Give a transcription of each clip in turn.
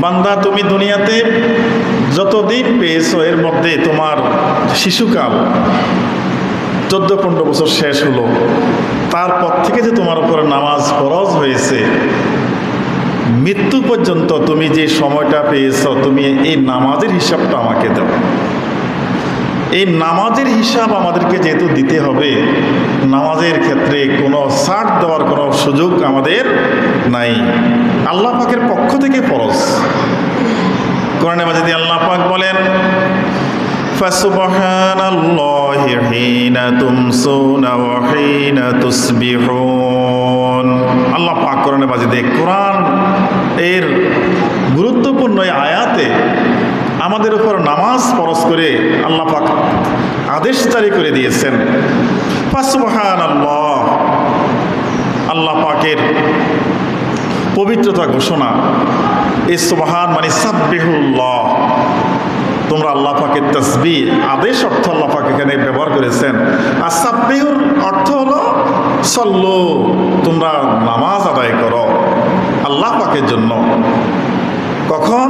বান্দা তুমি দুনিয়াতে যতদিন পেয়েছো এর মধ্যে তোমার শিশুকাল 14-15 বছর শেষ হলো, তারপর থেকে যে তোমার উপরে নামাজ ফরজ হয়েছে, মৃত্যু পর্যন্ত তুমি যে সময়টা পেয়েছো, তুমি এই নামাজের হিসাবটা আমাকে দাও। এই নামাজের হিসাব আমাদেরকে যেহেতু দিতে হবে, নামাজের ক্ষেত্রে কোনো ছাড় দেওয়ার কোনো সুযোগ আমাদের নাই। আল্লাহ পাকের পক্ষ থেকে ফরজ। কোরআনে মাজিদে আল্লাহ পাক বলেন, ফাসুবহানাল্লাহি হিনা তুমসুনা ওয়া হিনা তুসবিহুন। আল্লাহ পাক কোরআনে মাজিদে কোরআন এর গুরুত্বপূর্ণ আয়াতে আমাদের উপর নামাজ ফরজ করে আল্লাহ পাক আদেশ জারি করে দিয়েছেন। ফাসুবহানাল্লাহ, আল্লাহ পাকের পবিত্রতা ঘোষণা। এই সুবহান মানে সাব্বিহুল্লাহ, তোমরা আল্লাহ পাকের তাসবিহ, আদেশ অর্থ আল্লাহ পাক এখানে ব্যবহার করেছেন। আর সাব্বিহুর অর্থ হলো সল্লু, তোমরা নামাজ আদায় করো আল্লাহ পাকের জন্য। কখন?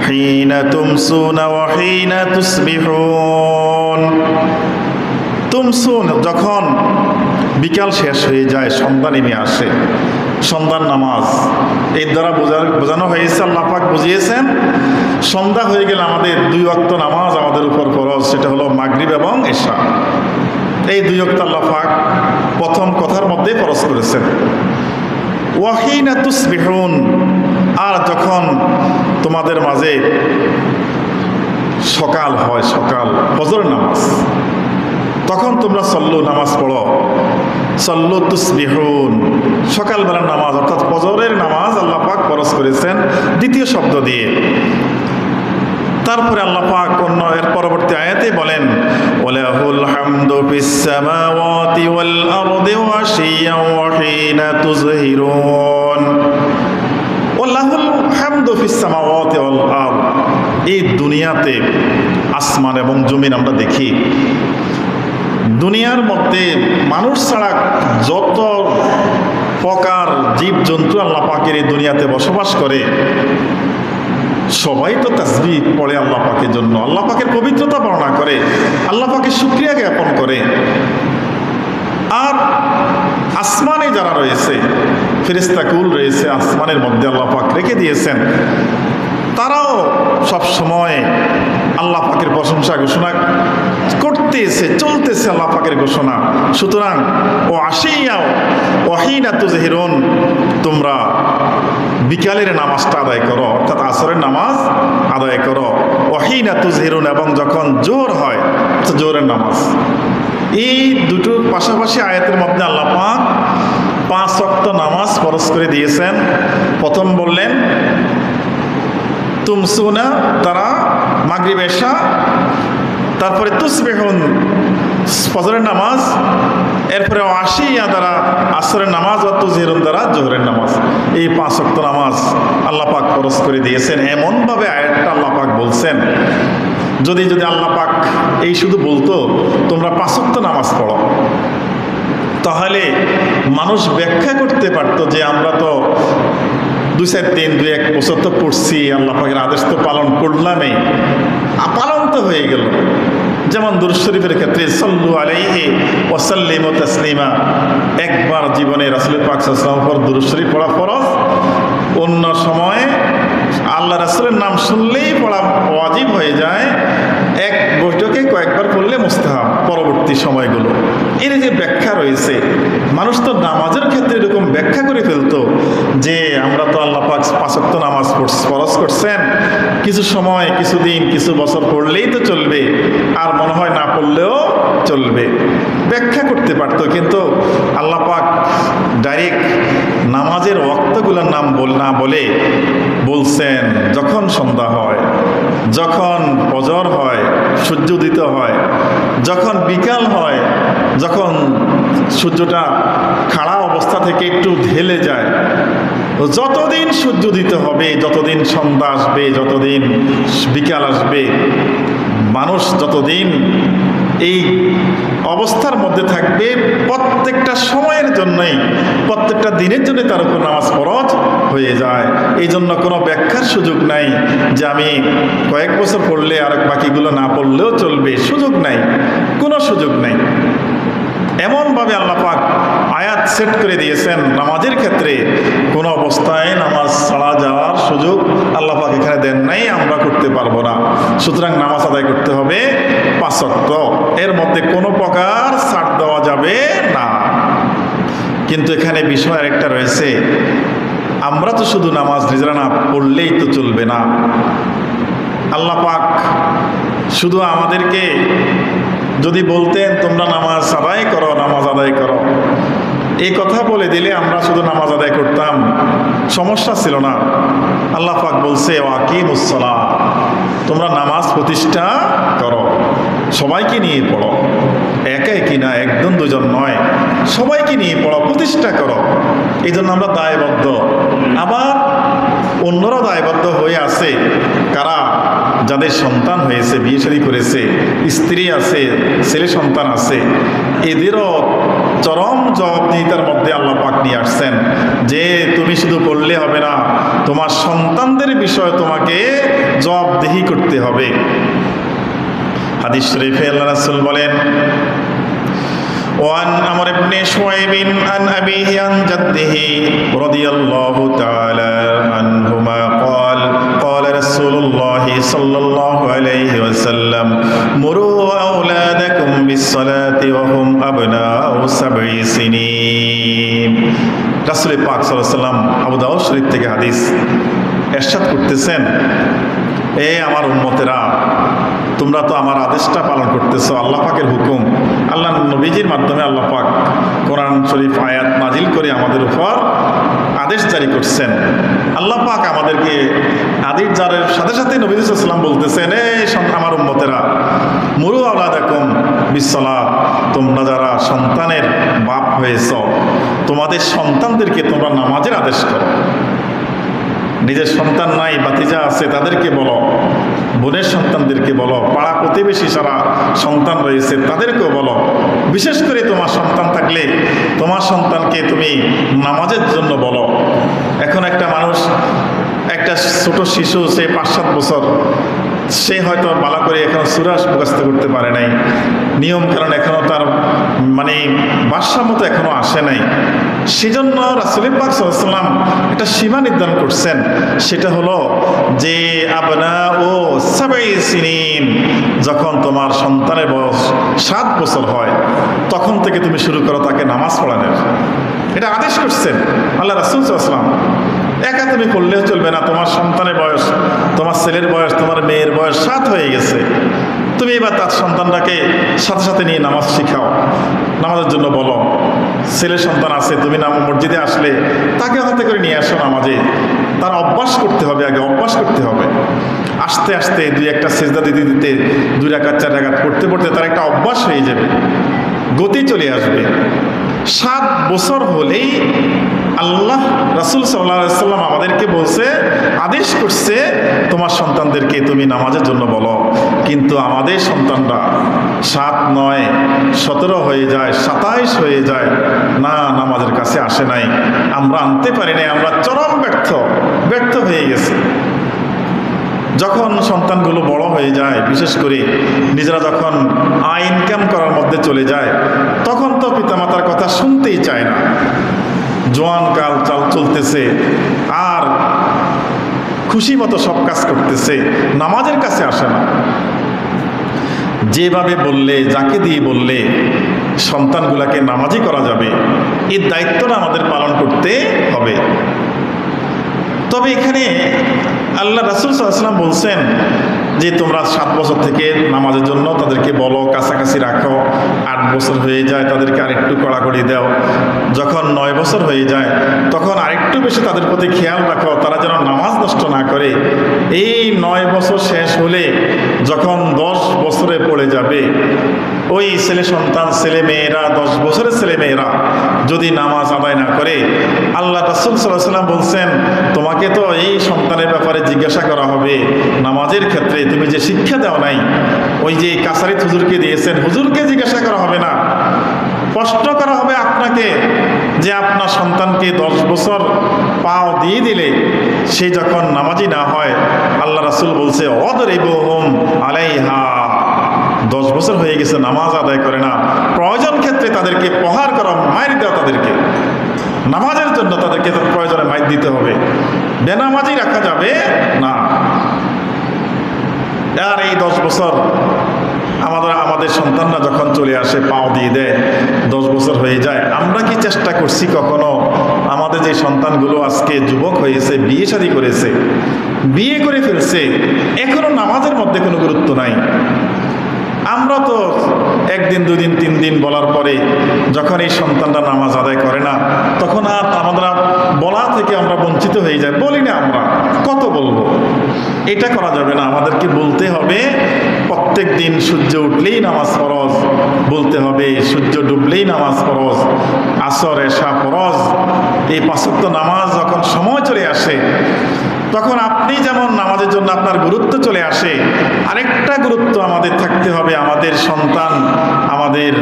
হিনা তুমসুনা ওয়া হিনা তুসবিহুন। তুমসুন, যখন বিকাল শেষ হয়ে যায়, সন্ধ্যা নেমে আসে, সন্ধ্যার নামাজ এর দ্বারা বোঝানো হয়েছে, আল্লাহ পাক বুঝিয়েছেন সন্ধ্যা হয়ে গেলে আমাদের 2 ওয়াক্ত নামাজ আমাদের উপর ফরজ, সেটা হলো মাগরিব এবং এশা। এই 2 ওয়াক্ত আল্লাহ পাক প্রথম কথার মধ্যে ফরজ করেছেন। ওয়াহিনা তুসবিহুন, আর যখন তোমাদের মাঝে সকাল হয়, সকাল ফজর নামাজ, তখন তোমরা সল্লু, নামাজ পড়ো। সল্লু তুসবিহুন, সকালবেলার নামাজ অর্থাৎ ফজরের নামাজ আল্লাহ পাক ফরজ করেছেন দ্বিতীয় শব্দ দিয়ে। তারপরে আল্লাহ পাক অন্য এর পরবর্তী আয়াতে বলেন, ওয়ালাহুল হামদু ফিস সামাওয়াতি ওয়াল আরদি ওয়া আশিয়ান ওয়া হিনা তুযহিরুন। ওয়ালাহুল হামদু ফিস সামাওয়াতি ওয়াল আরদ, এই দুনিয়াতে আসমান এবং জমিন আমরা দেখি, দুনিয়ার মধ্যে মানুষ ছাড়া যত প্রকার জীবজন্তু আল্লাহ পাকের এই দুনিয়াতে বসবাস করে, সবাই তো তাসবিহ পড়ে আল্লাহ পাকের জন্য, আল্লাহ পাকের পবিত্রতা বর্ণনা করে, আল্লাহ পাকের শুকরিয়া জ্ঞাপন করে। আর আসমানে যারা রয়েছে, ফেরেশতাকুল রয়েছে আসমানের মধ্যে আল্লাহ পাক রেখে দিয়েছেন, তারাও সব সময় আল্লাহ পাকের প্রশংসা ঘোষণা করতেছে, চলতেছে আল্লাহ পাকের ঘোষণা। সুতরাং ও আশিয়াও ওয়াহিনা তুযহিরুন, তোমরা বিকালের নামাজটা আদায় করো, অর্থাৎ আসরের নামাজ আদায় করো। ওয়াহিনা তুযহিরুন, এবং যখন জোহর হয়, জোহরের নামাজ। এই দুটোর পাশাপাশি আয়াতের মধ্যে আল্লাহ পাক 5 ওয়াক্ত নামাজ ফরজ করে দিয়েছেন। প্রথম বললেন তুমসুনা, তারা মাগরিব এশা, তারপরে তুসবিহুন ফজরের নামাজ, এরপরে আশিয়া দ্বারা আসরের নামাজ, ও তুযহিরুন দ্বারা জোহরের নামাজ। এই 5 ওয়াক্ত নামাজ আল্লাহ পাক ফরজ করে দিয়েছেন। এমনভাবে আয়াতটা আল্লাহ পাক বলছেন, যদি আল্লাহ পাক এই শুধু বলতো তোমরা 5 ওয়াক্ত নামাজ পড়ো, তাহলে মানুষ ব্যাখ্যা করতে পারতো যে আমরা তো 2-4 দিন 2-1 বছর তো পড়ছি, আল্লাহ পাকের আদেশ তো পালন করলামই, পালন তো হয়ে গেল। যেমন দুরূদ শরীফের ক্ষেত্রে সাল্লু আলাইহি ওয়া সাল্লিমু তাসলিমা, একবার জীবনে রাসূল পাক সাল্লাল্লাহু আলাইহি ওয়াসাল্লামের উপর দুরূদ শরীফ পড়া ফরজ, অন্য সময়ে আল্লাহ রাসূলের নাম শুনলেই পড়া ওয়াজিব হয়ে যায়, এক বৈঠকে কয়েকবার পড়লে মুস্তাহাব পরবর্তী সময়গুলো। এর যে ব্যাখ্যা রয়েছে, মানুষ তো নামাজের ক্ষেত্রে এরকম ব্যাখ্যা করে ফেলতো যে আমরা তো আল্লাহ পাক 5 ওয়াক্ত নামাজ ফরজ করছেন, কিছু সময়, কিছুদিন, কিছু বছর পড়লেই তো চলবে, আর মনে হয় না পড়লেও চলবে, ব্যাখ্যা করতে পারতো। কিন্তু আল্লাহ পাক ডাইরেক্ট নামাজের ওয়াক্তগুলোর নাম না বলে বলছেন যখন সন্ধ্যা হয়, যখন ফজর হয়, সূর্য উদিত হয়, যখন বিকাল হয়, যখন সূর্যটা খাড়া অবস্থা থেকে একটু ঢেলে যায়, যতদিন সূর্য উদিত হবে, যতদিন সন্ধ্যা আসবে, যতদিন বিকাল আসবে, মানুষ যতদিন এই অবস্থার মধ্যে থাকবে, প্রত্যেকটা সময়ের জন্যই, প্রত্যেকটা দিনের জন্য তার উপর নামাজ ফরজ হয়ে যায়। এই জন্য কোনো ব্যাখ্যার সুযোগ নাই যে আমি কয়েক বছর পড়লে আর বাকিগুলো না পড়লেও চলবে, সুযোগ নাই, কোনো সুযোগ নাই। এমনভাবে আল্লাহ পাক আয়াত সেট করে দিয়েছেন নামাজের ক্ষেত্রে, কোনো অবস্থায় নামাজ ছাড়া যাওয়ার সুযোগ আল্লাহ পাক এখানে দেন নাই, আমরা করতে পারবো না। সুতরাং নামাজ আদায় করতে হবে 5 ওয়াক্ত, এর মধ্যে কোনো প্রকার ছাড় দেওয়া যাবে না। কিন্তু এখানে বিষয় আরেকটা রয়েছে, আমরা তো শুধু নামাজ নিজেরা না পড়লেই তো চলবে না। আল্লাহ পাক শুধু আমাদেরকে যদি বলতেন তোমরা নামাজ আদায় করো, নামাজ আদায় করো, এই কথা বলে দিলে আমরা শুধু নামাজ আদায় করতাম, সমস্যা ছিল না। আল্লাহ পাক বলছে ওয়াকিমুস সালাহ, তোমরা নামাজ প্রতিষ্ঠা করো, সবাইকে নিয়ে পড়ো, একা একই না, একজন দুজন নয়, সবাইকে নিয়ে পড়ো, প্রতিষ্ঠা করো। এই জন্য আমরা দায়বদ্ধ। আবার অন্যরাও দায়বদ্ধ হয়ে আছে, কারা? যাদের সন্তান হয়েছে, বিয়ে শাদী করেছে, স্ত্রী আছে, ছেলে সন্তান আছে, এদেরও চরম জবাবদিহিতার মধ্যে আল্লাহ পাক নিয়ে আসছেন যে তুমি শুধু পড়লে হবে না, তোমার সন্তানদের বিষয়ে তোমাকে জবাবদিহি করতে হবে। হাদিস শরীফে আল্লাহ রাসূল বলেন, وعن عمرو بن شعيب عن أبيه عن جده رضي الله تعالى عنهما قال قال رسول الله صلى الله عليه وسلم مروا أولادكم بالصلاة وهم أبناء 7 سنين। রাসূল পাক সাল্লাল্লাহু আলাইহি ওয়াসাল্লাম আবু দাউদ শরীফ থেকে হাদিস ইরশাদ করতেছেন, এ আমার উম্মতেরা, তোমরা তো আমার আদেশটা পালন করতেছো, আল্লাহ পাকের হুকুম, আল্লাহ নবীজির মাধ্যমে আল্লাহ পাক কোরআন শরীফ আয়াত নাজিল করে আমাদের উপর আদেশ জারি করছেন। আল্লাহ পাক আমাদেরকে আদেশ জারির সাথে সাথে নবী সাল্লাল্লাহু আলাইহি ওয়াসাল্লাম বলতেছেন, আমার উম্মতেরা, মুরু আওলাদাকুম বিসসালাত, তোমরা যারা সন্তানের বাপ হয়েছ, তোমাদের সন্তানদেরকে তোমরা নামাজের আদেশ করো। নিজের সন্তান নাই, ভাতিজা আছে, তাদেরকে বলো, বোনের সন্তানদেরকে বলো, পাড়া প্রতিবেশী যারা সন্তান রয়েছে তাদেরকেও বলো। বিশেষ করে তোমার সন্তান থাকলে তোমার সন্তানকে তুমি নামাজের জন্য বলো। এখন একটা মানুষ, একটা ছোট শিশু, সে 5-7 বছর, সে হয়তো ভালো করে এখনো সূরা মুখস্থ করতে পারে নাই, নিয়ম কারণ এখনো তার মানে বাদশার মতো এখনো আসে নাই। সেজন্য রাসূল পাক সাল্লাল্লাহু আলাইহি ওয়াসাল্লাম একটা সীমা নির্ধারণ করছেন, সেটা হলো যে আবনাউ 7 সিনিন, যখন তোমার সন্তানের বয়স 7 বছর হয় তখন থেকে তুমি শুরু করো তাকে নামাজ পড়ানোর। এটা আদেশ করছেন আল্লাহ রাসূল সাল্লাল্লাহু আলাইহি ওয়াসাল্লাম। একা তুমি পড়লেও চলবে না, তোমার সন্তানের বয়স, তোমার ছেলের বয়স, তোমার মেয়ের বয়স 7 হয়ে গেছে, তুমি এবার তার সন্তানটাকে সাথে সাথে নিয়ে নামাজ শিখাও, নামাজের জন্য বলো। ছেলে সন্তান আছে, তুমি মসজিদে আসলে তাকে হাতে করে নিয়ে আসো নামাজে, তার অভ্যাস করতে হবে, আগে অভ্যাস করতে হবে। আস্তে আস্তে 2-1টা সিজদা দিতে দিতে 2 রাকাত 4 রাকাত পড়তে পড়তে তার একটা অভ্যাস হয়ে যাবে, গতি চলে আসবে। 7 বছর হলেই আল্লাহ রাসূল সাল্লাল্লাহু আলাইহি ওয়াসাল্লাম আমাদেরকে বলছে, আদেশ করছে, তোমার সন্তানদেরকে তুমি নামাজের জন্য বলো। কিন্তু আমাদের সন্তানরা 7 নয় 17 হয়ে যায়, 27 হয়ে যায়, না নামাজের কাছে আসে নাই, আমরা আনতে পারি নাই, আমরা চরম ব্যর্থ হয়ে গেছি। যখন সন্তানগুলো বড় হয়ে যায়, বিশেষ করে নিজেরা যখন আয় ইনকাম করার মধ্যে চলে যায়, তখন তো পিতামাতার কথা শুনতেই চায় না। জোয়ান কাল চলতেছে, আর খুশি মতো সব কাজ করতেছে, নামাজের কাছে আসে না। যেভাবে বললে, যাকে দিয়ে বললে সন্তানগুলাকে নামাজি করা যাবে, এই দায়িত্বটা আমাদের পালন করতে হবে। তবে এখানে আল্লাহ রাসূল সাল্লাল্লাহু আলাইহি ওয়াসাল্লাম বলছেন যে তোমরা 7 বছর থেকে নামাজের জন্য তাদেরকে বলো, কাছাকাছি রাখো। 8 বছর হয়ে যায় তাদেরকে আরেকটু কড়াকড়ি দাও। যখন 9 বছর হয়ে যায় তখন আরেকটু বেশি তাদের প্রতি খেয়াল রাখো, তারা যেন নামাজ নষ্ট না করে। এই 9 বছর শেষ হলে যখন 10 বছরে পড়ে যাবে, ওই ছেলে সন্তান, ছেলে মেয়েরা, 10 বছরের ছেলে মেয়েরা যদি নামাজ আদায় না করে, আল্লাহ রাসূল সাল্লাল্লাহু আলাইহি ওয়াসাল্লাম বলছেন তোমাকে তো এই সন্তানের ব্যাপারে জিজ্ঞাসা করা হবে নামাজের ক্ষেত্রে, তুমি যে শিক্ষা দাও নাই, ওই যে কাছারিত হুজুরকে দিয়েছেন, হুজুরকে জিজ্ঞাসা করা হবে না, প্রশ্ন করা হবে আপনাকে যে আপনার সন্তানকে 10 বছর পাও দিয়ে দিলে সে যখন নামাজি না হয়, আল্লাহ রাসূল বলছে অদরিবুহুম আলাইহা, 10 বছর হয়ে গেছে নামাজ আদায় করে না, প্রয়োজন ক্ষেত্রে তাদেরকে প্রহার করা, মাইর দেওয়া, তাদেরকে নামাজের জন্য তাদেরকে প্রয়োজনে মাইর দিতে হবে, বেনামাজি রাখা যাবে না। আর এই 10 বছর আমাদের সন্তানরা যখন চলে আসে, পাও দিয়ে দেয়, 10 বছর হয়ে যায়, আমরা কি চেষ্টা করছি কখনো আমাদের যে সন্তানগুলো আজকে যুবক হয়েছে, বিয়ে শাদী করেছে, বিয়ে করে ফেলছে, এখনো নামাজের মধ্যে কোনো গুরুত্ব নাই? আমরা তো 1 দিন 2 দিন 3 দিন বলার পরে যখন এই সন্তানরা নামাজ আদায় করে না, তখন আর আমরা বলা থেকে আমরা বঞ্চিত হয়ে যাই, বলি না, আমরা কত বলবো? এটা করা যাবে না, আমাদেরকে বলতে হবে প্রত্যেক দিন সূর্য উঠলেই নামাজ ফরজ, বলতে হবে সূর্য ডুবলেই নামাজ ফরজ, আসর এশা ফরজ। এই 5 ওয়াক্ত নামাজ যখন সময় চলে আসে, তখন আপনি যেমন নামাজের জন্য আপনার গুরুত্ব চলে আসে, আরেকটা গুরুত্ব আমাদের থাকতে হবে, আমাদের সন্তান, আমাদের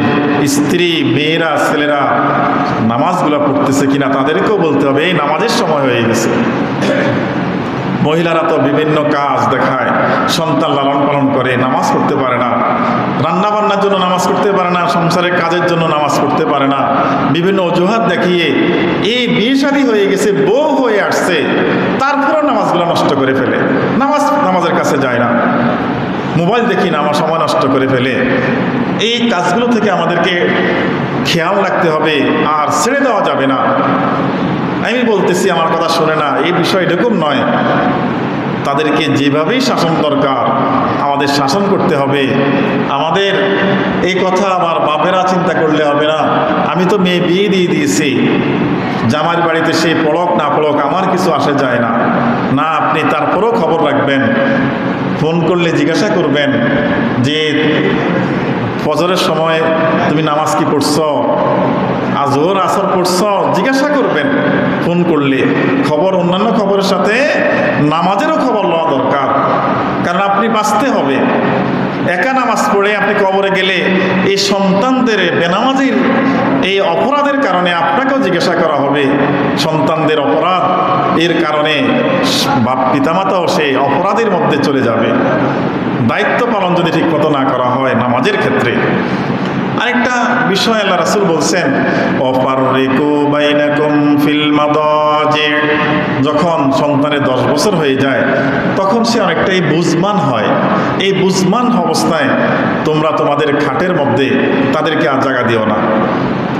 স্ত্রী, মেয়েরা, ছেলেরা নামাজগুলো পড়তেছে কিনা তাদেরকেও বলতে হবে এই নামাজের সময় হয়ে গেছে। মহিলারা তো বিভিন্ন কাজ দেখায়, সন্তান লালন পালন করে, নামাজ পড়তে পারে না, রান্না বান্নার জন্য নামাজ পড়তে পারে না, সংসারের কাজের জন্য নামাজ পড়তে পারে না, বিভিন্ন অজুহাত দেখিয়ে এই বিয়ে শাদী হয়ে গেছে, বউ হয়ে আসছে, তারপরেও নামাজগুলো নষ্ট করে ফেলে, নামাজের কাছে যায় না, মোবাইল দেখি নামাজ সময় নষ্ট করে ফেলে। এই কাজগুলো থেকে আমাদেরকে খেয়াল রাখতে হবে, আর ছেড়ে দেওয়া যাবে না। আমি বলতেছি আমার কথা শোনে না, এই বিষয় এরকম নয়, তাদেরকে যেভাবেই শাসন দরকার আমাদের শাসন করতে হবে। আমাদের এই কথা আমার বাপেরা চিন্তা করলে হবে না, আমি তো মেয়ে বিয়ে দিয়ে দিয়েছি, জামার বাড়িতে সে পড়ক না পড়ক আমার কিছু আসে যায় না। না, আপনি তারপরেও খবর রাখবেন, ফোন করলে জিজ্ঞাসা করবেন যে ফজরের সময় তুমি নামাজ কি পড়ছ, আজহর আসর পড়ছ, জিজ্ঞাসা করবেন ফোন করলে। খবর, অন্যান্য খবরের সাথে নামাজেরও খবর লওয়া দরকার, কারণ আপনি বাঁচতে হবে। একা নামাজ পড়ে আপনি কবরে গেলে এই সন্তানদের বেনামাজির এই অপরাধের কারণে আপনাকেও জিজ্ঞাসা করা হবে, সন্তানদের অপরাধ এর কারণে বাপ পিতামাতাও সেই অপরাধের মধ্যে চলে যাবে, দায়িত্ব পালন যদি ঠিক মতো না করা হয় নামাজের ক্ষেত্রে। আরেকটা বিষয় আল্লাহ রাসূল বলছেন, অফাররিকু বাইনাকুম ফিল মাদাজি, যখন সন্তানের 10 বছর হয়ে যায় তখন সে অনেকটাই বুঝমান হয়। এই বুঝমান অবস্থায় তোমরা তোমাদের খাটের মধ্যে তাদেরকে আর জায়গা দিও না,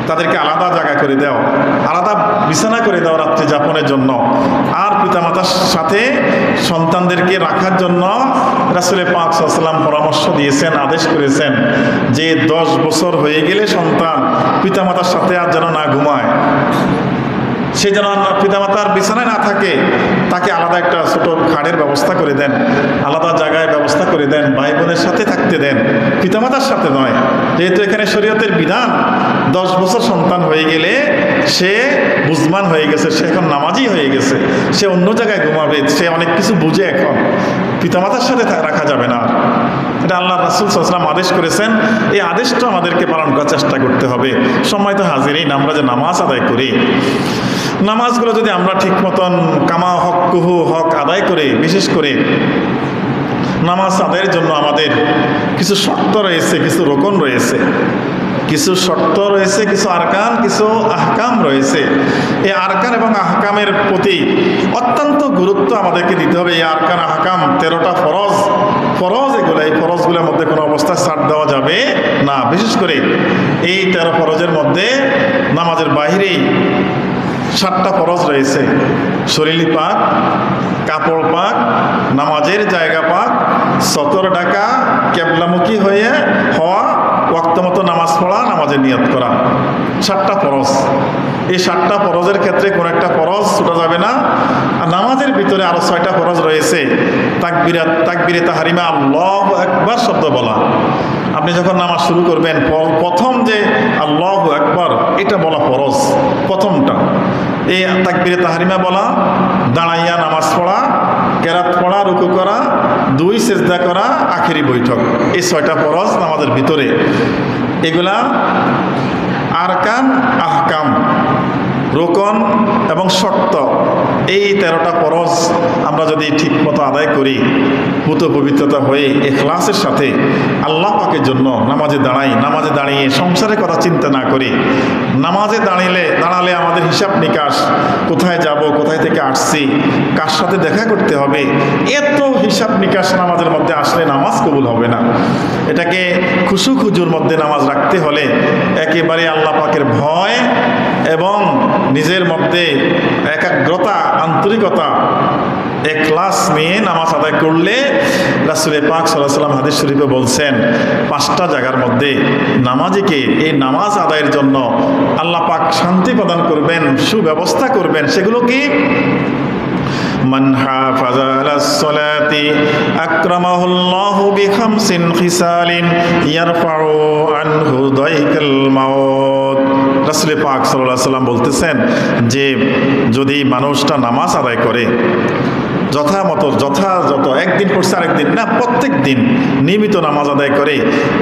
তাদেরকে আলাদা জায়গা করে দাও, আলাদা বিছানা করে দাও রাত্রি যাপনের জন্য। আর পিতামাতার সাথে সন্তানদেরকে রাখার জন্য রাসূল পাক সাল্লাল্লাহু আলাইহি ওয়াসাল্লাম পরামর্শ দিয়েছেন, আদেশ করেছেন যে 10 বছর হয়ে গেলে সন্তান পিতামাতার সাথে আর যেন না ঘুমায়, সে যেন পিতামাতার বিছানায় না থাকে, তাকে আলাদা একটা ছোট খাটের ব্যবস্থা করে দেন, আলাদা জায়গায় ব্যবস্থা করে দেন, ভাই বোনের সাথে থাকতে দেন, পিতামাতার সাথে নয়। যেহেতু এখানে শরীয়তের বিধান, 10 বছর সন্তান হয়ে গেলে সে বুঝমান হয়ে গেছে, সে এখন নামাজি হয়ে গেছে, সে অন্য জায়গায় ঘুমাবে, সে অনেক কিছু বুঝে, এখন পিতামাতার সাথে রাখা যাবে না। এটা আল্লাহ রাসূল সাল্লাল্লাহু আলাইহি ওয়াসাল্লাম আদেশ করেছেন। এই আদেশটা আমাদেরকে পালন করার চেষ্টা করতে হবে। সম্মানিত হাজিরিন, আমরা যে নামাজ আদায় করি, নামাজগুলো যদি আমরা ঠিক মতন কামা হক্কুহু, হক আদায় করে, বিশেষ করে নামাজ আদায়ের জন্য আমাদের কিছু শর্ত রয়েছে, কিছু রোকন রয়েছে, কিছু শর্ত রয়েছে, কিছু আরকান, কিছু আহকাম রয়েছে। এই আরকান এবং আহকামের প্রতি অত্যন্ত গুরুত্ব আমাদেরকে দিতে হবে। এই আরকান আহকাম 13টা ফরজ এগুলো, এই ফরজগুলোর মধ্যে কোনো অবস্থায় ছাড় দেওয়া যাবে না। বিশেষ করে এই 13 ফরজের মধ্যে নামাজের বাহিরেই 7টা ফরজ রয়েছে। শরীর পাক, কাপড় পাক, নামাজের জায়গা পাক, সতর ডাকা, কেবলামুখী হয়ে হওয়া, ওয়াক্ত মতো নামাজ পড়া, নামাজের নিয়ত করা, 7টা ফরজ। এই 7টা ফরজের ক্ষেত্রে কোনো একটা ফরজ ছুটা যাবে না। আর নামাজের ভিতরে আরো 6টা ফরজ রয়েছে। তাকবীরে তাহরিমা, আল্লাহু আকবার শব্দ বলা, আপনি যখন নামাজ শুরু করবেন প্রথম যে আল্লাহু আকবার এটা বলা ফরজ, প্রথমটা। এই তাকবীরে তাহরিমা বলা, দাঁড়াইয়া নামাজ পড়া, কেরাত পড়া, রুকু করা, 2 সেজদা করা, আখেরি বৈঠক, এই 6টা ফরজ নামাজের ভিতরে। এগুলা আরকান, আহকাম, রোকন এবং শর্ত, এই 13টা ফরজ আমরা যদি ঠিক মতো আদায় করি, পুত পবিত্রতা হয়ে ইখলাসের সাথে আল্লাহ পাকের জন্য নামাজে দাঁড়াই, নামাজে দাঁড়িয়ে সংসারের কথা চিন্তা না করি, নামাজে দাঁড়ালে আমাদের হিসাব নিকাশ, কোথায় যাব, কোথায় থেকে আসছি, কার সাথে দেখা করতে হবে, এত হিসাব নিকাশ নামাজের মধ্যে আসলে নামাজ কবুল হবে না। এটাকে খুশু খুজুর মধ্যে নামাজ রাখতে হলে একেবারে আল্লাহ পাকের ভয় এবং নিজের মধ্যে একাগ্রতা, আন্তরিকতা, ইখলাস নিয়ে নামাজ আদায় করলে রাসূল পাক সাল্লাল্লাহু আলাইহি ওয়াসাল্লাম হাদিস শরীফে বলছেন 5টা জায়গার মধ্যে নামাজিকে এই নামাজ আদায়ের জন্য আল্লাহ পাক শান্তি প্রদান করবেন, সুব্যবস্থা করবেন। সেগুলো কি? মান হাফাযা আলাস সালাতি আকরামাহুল্লাহু বিখামসিন খিসালিন ইয়ারফাউ আনহু দাইকাল মাউত। রাসূল পাক সাল্লাল্লাহু আলাইহি ওয়াসাল্লাম বলতেছেন যে যদি মানুষটা নামাজ আদায় করে যথাযথ, একদিন পড়ছে আরেকদিন না, প্রত্যেক দিন নিয়মিত নামাজ আদায় করে,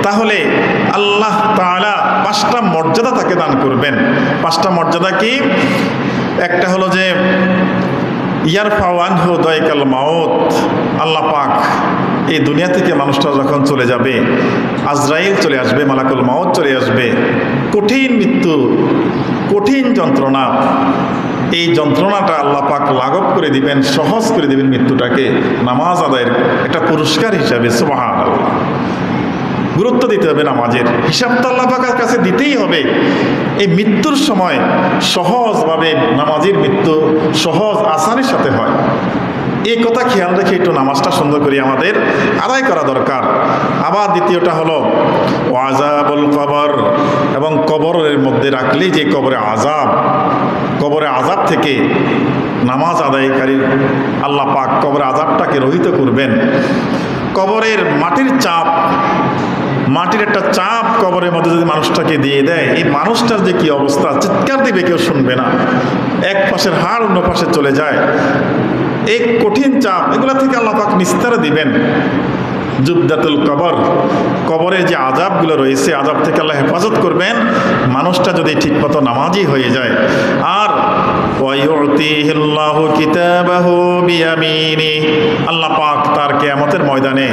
তাহলে আল্লাহ তাআলা 5টা মর্যাদা তাকে দান করবেন। 5টা মর্যাদা কি? একটা হলো যে ইয়ারফাউ আনহু দাইকাল মাউত, আল্লাহ পাক এই দুনিয়া থেকে মানুষটা যখন চলে যাবে, আজরাইল চলে আসবে, মালাকুল মাউত চলে আসবে, কঠিন মৃত্যু, কঠিন যন্ত্রণা, এই যন্ত্রণাটা আল্লাহ পাক লাঘব করে দিবেন, সহজ করে দিবেন মৃত্যুটাকে নামাজ আদায়ের একটা পুরস্কার হিসাবে। সুবহানাল্লাহ। গুরুত্ব দিতে হবে নামাজের, হিসাব তো আল্লাহ পাকের কাছে দিতেই হবে। এই মৃত্যুর সময় সহজভাবে নামাজের মৃত্যু সহজ আসানের সাথে হয়, এই কথা খেয়াল রেখে একটু নামাজটা সুন্দর করে আমাদের আদায় করা দরকার। আবার দ্বিতীয়টা হলো ওয়াজাবুল কবর, এবং কবরের মধ্যে রাখলে যে কবরে আযাব থেকে নামাজ আদায়কারী আল্লাহ পাক কবরে আযাবটাকে রহিত করবেন। কবরের মাটির একটা চাপ কবরের মধ্যে যদি মানুষটাকে দিয়ে দেয়, এই মানুষটার যে কি অবস্থা, চিৎকার দিবে, কেউ শুনবে না, এক পাশের হাড় অন্য পাশে চলে যায়, এই কঠিন চাপ, এগুলা থেকে আল্লাহ পাক নিস্তার দিবেন। জুবদাতুল কবর, কবরে যে আযাবগুলো রয়েছে, আযাব থেকে আল্লাহ হেফাজত করবেন মানুষটা যদি ঠিকমতো নামাজি হয়ে যায়। আর ওয়ায়ুতিহিল্লাহু কিতাবাহু বিয়ামিনি, আল্লাহ পাক তার কিয়ামতের ময়দানে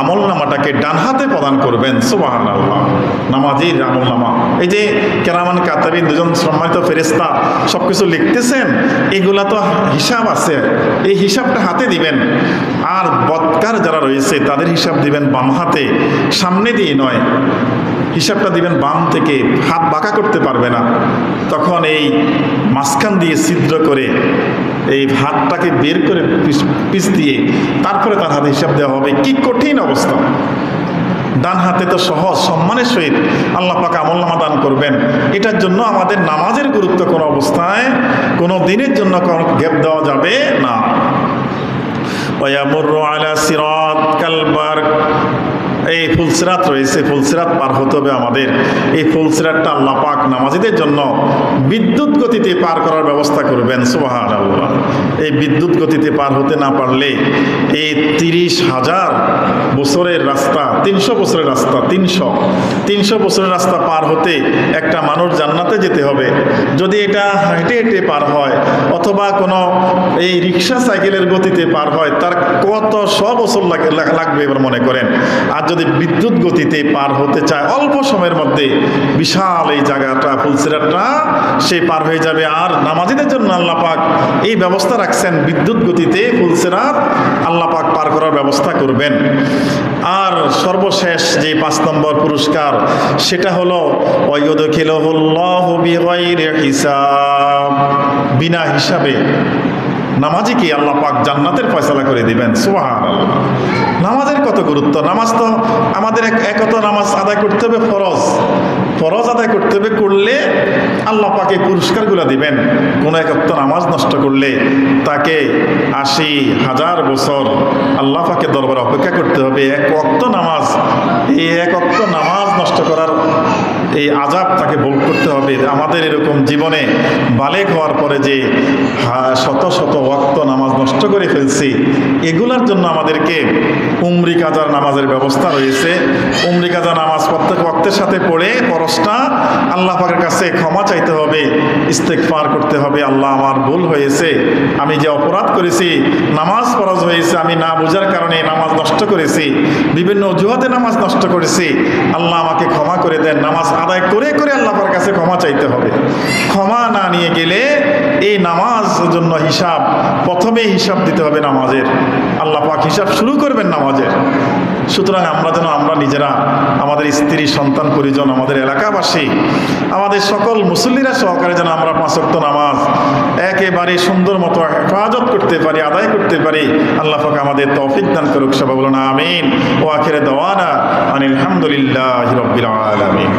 আমলনামাটাকে ডান হাতে প্রদান করবেন। সুবহানাল্লাহ। নামাজির আমলনামা, এই যে কেরামান কাতাবিন, 2জন সম্মানিত ফেরেশতা সবকিছু লিখতেছেন, এগুলা তো হিসাব আছে, এই হিসাবটা হাতে দিবেন। আর বদকার যারা রয়েছে তাদের হিসাব দিবেন বাম হাতে, সামনে দিয়ে নয়, হিসাবটা দিবেন বাম থেকে, হাত বাঁকা করতে পারবে না। তখন এই মাঝখান দিয়ে ছিদ্র করে এই হাতটাকে বের করে পিছ দিয়ে তারপরে তার হাতে হিসাব দেওয়া হবে। কি কঠিন অবস্থা! ডান হাতে তো সহজ, সম্মানের সহিত আল্লাহ পাক আমলনামা দান করবেন। এটার জন্য আমাদের নামাজের গুরুত্ব কোনো অবস্থায়, কোনো দিনের জন্য কোনো গ্যাপ দেওয়া যাবে না। ওয়ায়ামুরু আলা সিরাত কাল বারক, এই ফুলসিরাত রয়েছে, ফুলসিরাত পার হতে হবে আমাদের। এই ফুলসিরাতটা আল্লাহ পাক নামাজিদের জন্য বিদ্যুৎ গতিতে পার করার ব্যবস্থা করবেন। সুবহানাল্লাহ। এই বিদ্যুৎ গতিতে পার হতে না পারলে এই 30,000 বছরের রাস্তা, 300 বছরের রাস্তা, 300 বছরের রাস্তা পার হতে একটা মানুষ জান্নাতে যেতে হবে। যদি এটা হেঁটে হেঁটে পার হয় অথবা কোনো এই রিক্সা সাইকেলের গতিতে পার হয়, তার কত 100 বছর লাগবে এবার মনে করেন। আর যদি বিদ্যুৎ গতিতে পার হতে চায় অল্প সময়ের মধ্যে, বিশাল এই জায়গাটা ফুলসিরাতটা সে পার হয়ে যাবে। আর নামাজিদের জন্য আল্লাহ পাক এই ব্যবস্থা রাখছেন, বিদ্যুৎ গতিতে ফুলসিরাত আল্লাহ পাক পার করার ব্যবস্থা করবেন। আর সর্বশেষ যে 5 নম্বর পুরস্কার, সেটা হলো ওয়ায়ুদখিলুহুল্লাহু বিগাইরি হিসাব, বিনা হিসাবে নামাজিকে আল্লাহ পাক জান্নাতের ফয়সালা করে দিবেন। সুবহানাল্লাহ। নামাজের কত গুরুত্ব! নামাজ তো আমাদের একত নামাজ আদায় করতে হবে, ফরজ আদায় করতে হবে, করলে আল্লাহ পাকে পুরস্কারগুলো দিবেন। কোনো একত্ব নামাজ নষ্ট করলে তাকে 80,000 বছর আল্লাহ পাকে দরবারে অপেক্ষা করতে হবে। এক ওয়াক্ত নামাজ, এই এক ওয়াক্ত নামাজ নষ্ট করার এই আযাব তাকে ভোগ করতে হবে। আমাদের এরকম জীবনে বালেগ হওয়ার পরে যে শত শত ওয়াক্ত নামাজ নষ্ট করে ফেলছি, এগুলার জন্য আমাদেরকে উমরি কাজার নামাজের ব্যবস্থা রয়েছে। উমরি কাজা নামাজ প্রত্যেক ওয়াক্তের সাথে পড়ে ফরজটা আল্লাহ পাকের কাছে ক্ষমা চাইতে হবে, ইস্তেগফার করতে হবে। আল্লাহ, আমার ভুল হয়েছে, আমি যে অপরাধ করেছি, নামাজ ফরজ হয়েছে, আমি না বোঝার কারণে নামাজ নষ্ট করেছি, বিভিন্ন অজুহাতে নামাজ নষ্ট করেছি, আল্লাহ আমাকে ক্ষমা করে দেন। নামাজ আদায় করে করে আল্লাহ পাকের কাছে ক্ষমা চাইতে হবে। ক্ষমা না নিয়ে গেলে এই নামাজ জন্য হিসাব, প্রথমেই হিসাব দিতে হবে নামাজের। আল্লাহ পাক হিসাব শুরু করবেন নামাজের। সুতরাং আমরা নিজেরা, আমাদের স্ত্রী, সন্তান, পরিজন, আমাদের এলাকাবাসী, আমাদের সকল মুসল্লিরা সহকারে যেন আমরা 5 ওয়াক্ত নামাজ একেবারে সুন্দর মতো হেফাজত করতে পারি, আদায় করতে পারি। আল্লাহ পাক আমাদের তৌফিক দান করুক। সবাই বলুন আমিন। ওয়া আখিরু দাওয়ানা আনিল হামদুলিল্লাহি রাব্বিল আলামিন।